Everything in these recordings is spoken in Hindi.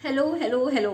Hello hello hello.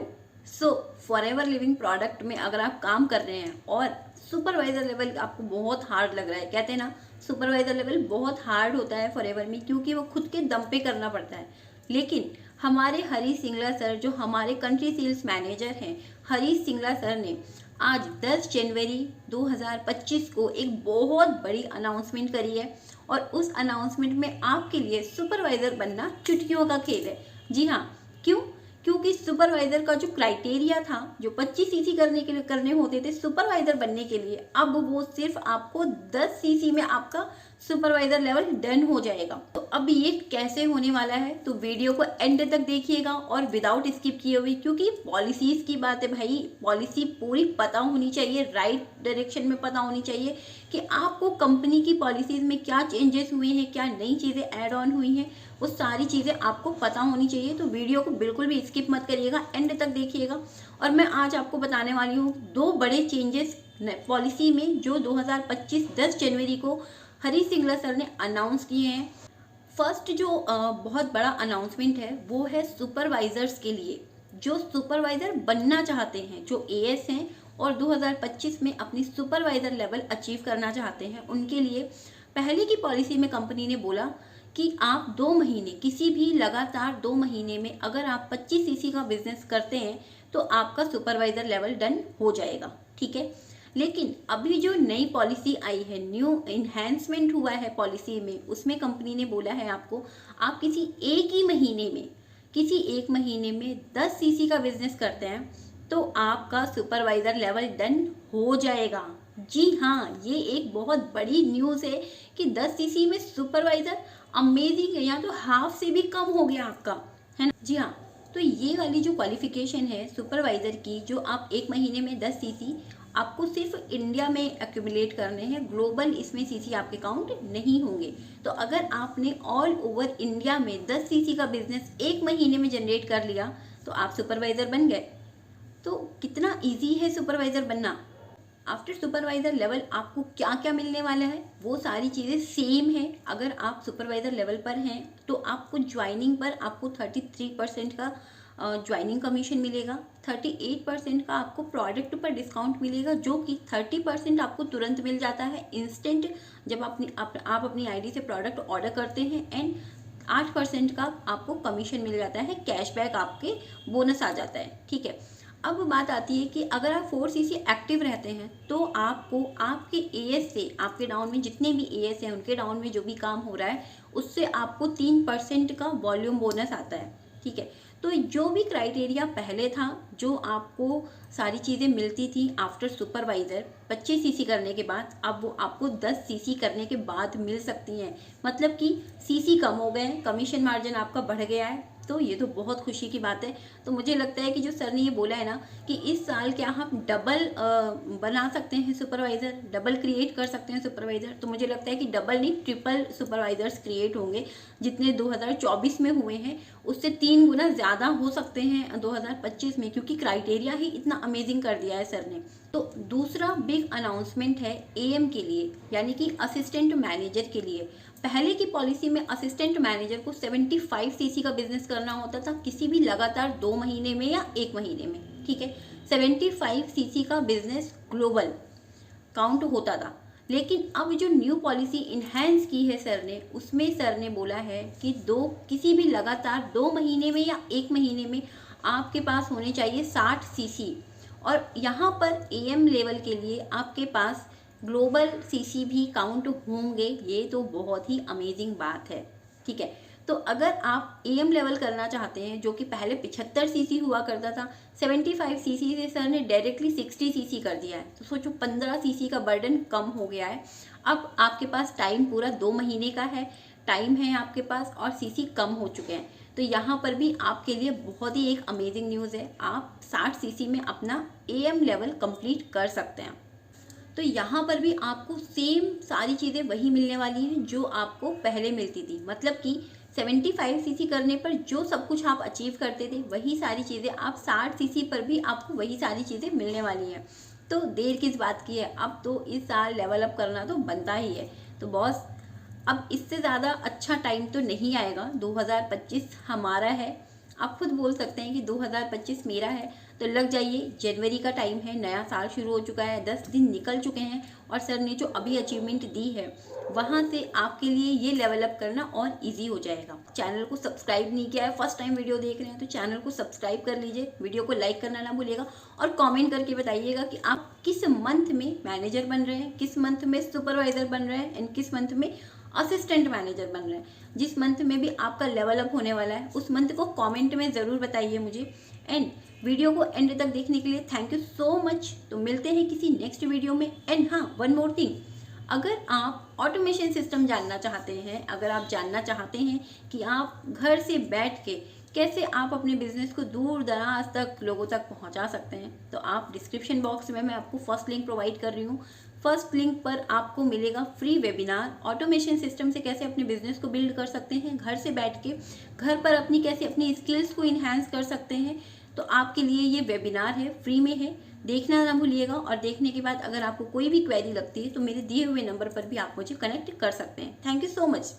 So forever living product में अगर आप काम कर रहे हैं और सुपरवाइजर लेवल आपको बहुत हार्ड लग रहा है, कहते हैं ना सुपरवाइजर लेवल बहुत हार्ड होता है फॉरएवर में, क्योंकि वो खुद के दम पे करना पड़ता है। लेकिन हमारे हरीश सिंगला सर, जो हमारे कंट्री सेल्स मैनेजर हैं, हरीश सिंगला सर ने आज 10 जनवरी 2025 को एक बहुत बड़ी अनाउंसमेंट करी है। और उस अनाउंसमेंट में आपके लिए सुपरवाइजर बनना चुटकियों का खेल है। जी हाँ, क्यों? क्योंकि सुपरवाइजर का जो क्राइटेरिया था, जो 25 सीसी करने के लिए करने होते थे सुपरवाइजर बनने के लिए, अब वो सिर्फ आपको 10 सीसी में आपका सुपरवाइजर लेवल डन हो जाएगा। तो अब ये कैसे होने वाला है, तो वीडियो को एंड तक देखिएगा और विदाउट स्किप किए हुए, क्योंकि पॉलिसीज की बात है भाई। पॉलिसी पूरी पता होनी चाहिए, राइट डायरेक्शन में पता होनी चाहिए कि आपको कंपनी की पॉलिसीज में क्या चेंजेस हुए हैं, क्या नई चीज़ें ऐड ऑन हुई हैं, वो सारी चीज़ें आपको पता होनी चाहिए। तो वीडियो को बिल्कुल भी स्किप मत करिएगा, एंड तक देखिएगा। और मैं आज आपको बताने वाली हूँ दो बड़े चेंजेस पॉलिसी में, जो 2025 10 जनवरी को हरीश सिंगला सर ने अनाउंस किए हैं। फर्स्ट जो बहुत बड़ा अनाउंसमेंट है वो है सुपरवाइजर्स के लिए, जो सुपरवाइजर बनना चाहते हैं, जो एएस हैं और 2025 में अपनी सुपरवाइजर लेवल अचीव करना चाहते हैं, उनके लिए पहले की पॉलिसी में कंपनी ने बोला कि आप 2 महीने, किसी भी लगातार 2 महीने में अगर आप 25 सीसी का बिजनेस करते हैं तो आपका सुपरवाइजर लेवल डन हो जाएगा, ठीक है। लेकिन अभी जो नई पॉलिसी आई है, न्यू इन्हेंसमेंट हुआ है पॉलिसी में, उसमें कंपनी ने बोला है आपको, आप किसी एक महीने में 10 सीसी का बिजनेस करते हैं तो आपका सुपरवाइजर लेवल डन हो जाएगा। जी हाँ, ये एक बहुत बड़ी न्यूज़ है कि 10 सीसी में सुपरवाइजर अमेजिंग है, या तो हाफ से भी कम हो गया आपका, है ना। जी हाँ, तो ये वाली जो क्वालिफिकेशन है सुपरवाइजर की, जो आप एक महीने में 10 सीसी आपको सिर्फ इंडिया में एक्यूमुलेट करने हैं, ग्लोबल इसमें सीसी आपके काउंट नहीं होंगे। तो अगर आपने ऑल ओवर इंडिया में 10 सीसी का बिजनेस एक महीने में जनरेट कर लिया तो आप सुपरवाइजर बन गए। तो कितना इजी है सुपरवाइजर बनना। आफ्टर सुपरवाइजर लेवल आपको क्या क्या मिलने वाला है, वो सारी चीज़ें सेम है। अगर आप सुपरवाइजर लेवल पर हैं तो आपको ज्वाइनिंग पर आपको 33% का ज्वाइनिंग कमीशन मिलेगा, 38% का आपको प्रोडक्ट पर डिस्काउंट मिलेगा, जो कि 30% आपको तुरंत मिल जाता है इंस्टेंट, जब आप अपनी आईडी से प्रोडक्ट ऑर्डर करते हैं। एंड 8% का आपको कमीशन मिल जाता है, कैशबैक आपके बोनस आ जाता है, ठीक है। अब बात आती है कि अगर आप 4 सीसी एक्टिव रहते हैं तो आपको आपके एएस से, आपके डाउन में जितने भी एएस हैं उनके डाउन में जो भी काम हो रहा है उससे आपको 3% का वॉल्यूम बोनस आता है, ठीक है। तो जो भी क्राइटेरिया पहले था, जो आपको सारी चीज़ें मिलती थी आफ्टर सुपरवाइज़र 25 सीसी करने के बाद, अब वो आपको 10 सीसी करने के बाद मिल सकती हैं। मतलब कि सीसी कम हो गए, कमीशन मार्जिन आपका बढ़ गया है, तो ये तो बहुत खुशी की बात है। तो मुझे लगता है कि जो सर ने ये बोला है ना कि इस साल क्या हम डबल बना सकते हैं सुपरवाइज़र, डबल क्रिएट कर सकते हैं सुपरवाइज़र, तो मुझे लगता है कि डबल नहीं, ट्रिपल सुपरवाइज़र्स क्रिएट होंगे। जितने 2024 में हुए हैं उससे 3 गुना ज़्यादा हो सकते हैं 2025 में, क्योंकि क्राइटेरिया ही इतना अमेजिंग कर दिया है सर ने। तो दूसरा बिग अनाउंसमेंट है एएम के लिए, यानी कि असिस्टेंट मैनेजर के लिए। पहले की पॉलिसी में असिस्टेंट मैनेजर को 75 सीसी का बिजनेस करना होता था, किसी भी लगातार 2 महीने में या 1 महीने में, ठीक है। 75 सीसी का बिजनेस ग्लोबल काउंट होता था। लेकिन अब जो न्यू पॉलिसी इन्हेंस की है सर ने, उसमें सर ने बोला है कि किसी भी लगातार 2 महीने में या 1 महीने में आपके पास होने चाहिए 60 सीसी। और यहाँ पर एएम लेवल के लिए आपके पास ग्लोबल सीसी भी काउंट होंगे। ये तो बहुत ही अमेजिंग बात है, ठीक है। तो अगर आप एएम लेवल करना चाहते हैं, जो कि पहले 75 सीसी हुआ करता था, 75 सीसी से सर ने डायरेक्टली 60 सीसी कर दिया है, तो सोचो 15 सीसी का बर्डन कम हो गया है। अब आपके पास टाइम पूरा 2 महीने का है, टाइम है आपके पास, और सीसी कम हो चुके हैं। तो यहाँ पर भी आपके लिए बहुत ही एक अमेजिंग न्यूज़ है, आप 60 सीसी में अपना एएम लेवल कंप्लीट कर सकते हैं। तो यहाँ पर भी आपको सेम सारी चीज़ें वही मिलने वाली हैं जो आपको पहले मिलती थी। मतलब कि 75 सीसी करने पर जो सब कुछ आप अचीव करते थे, वही सारी चीज़ें आप 60 सीसी पर भी आपको वही सारी चीज़ें मिलने वाली हैं। तो देर किस बात की है, अब तो इस साल लेवल अप करना तो बनता ही है। तो बॉस, अब इससे ज़्यादा अच्छा टाइम तो नहीं आएगा, 2025 हमारा है। आप खुद बोल सकते हैं कि 2025 मेरा है, तो लग जाइए, जनवरी का टाइम है, नया साल शुरू हो चुका है, 10 दिन निकल चुके हैं और सर ने जो अभी अचीवमेंट दी है वहाँ से आपके लिए ये लेवल अप करना और इजी हो जाएगा। चैनल को सब्सक्राइब नहीं किया है, फर्स्ट टाइम वीडियो देख रहे हैं तो चैनल को सब्सक्राइब कर लीजिए, वीडियो को लाइक करना ना भूलिएगा और कमेंट करके बताइएगा कि आप किस मंथ में मैनेजर बन रहे हैं, किस मंथ में सुपरवाइजर बन रहे हैं एंड किस मंथ में असिस्टेंट मैनेजर बन रहे हैं। जिस मंथ में भी आपका लेवल अप होने वाला है उस मंथ को कमेंट में ज़रूर बताइए मुझे। एंड वीडियो को एंड तक देखने के लिए थैंक यू सो मच। तो मिलते हैं किसी नेक्स्ट वीडियो में। एंड हाँ, वन मोर थिंग, अगर आप ऑटोमेशन सिस्टम जानना चाहते हैं, अगर आप जानना चाहते हैं कि आप घर से बैठ के कैसे आप अपने बिजनेस को दूर दराज तक लोगों तक पहुंचा सकते हैं, तो आप डिस्क्रिप्शन बॉक्स में मैं आपको फर्स्ट लिंक प्रोवाइड कर रही हूँ। फर्स्ट लिंक पर आपको मिलेगा फ्री वेबिनार, ऑटोमेशन सिस्टम से कैसे अपने बिजनेस को बिल्ड कर सकते हैं घर से बैठ के, घर पर कैसे अपनी स्किल्स को इन्हांस कर सकते हैं। तो आपके लिए ये वेबिनार है, फ्री में है, देखना ना भूलिएगा। और देखने के बाद अगर आपको कोई भी क्वेरी लगती है तो मेरे दिए हुए नंबर पर भी आप मुझे कनेक्ट कर सकते हैं। Thank you so much.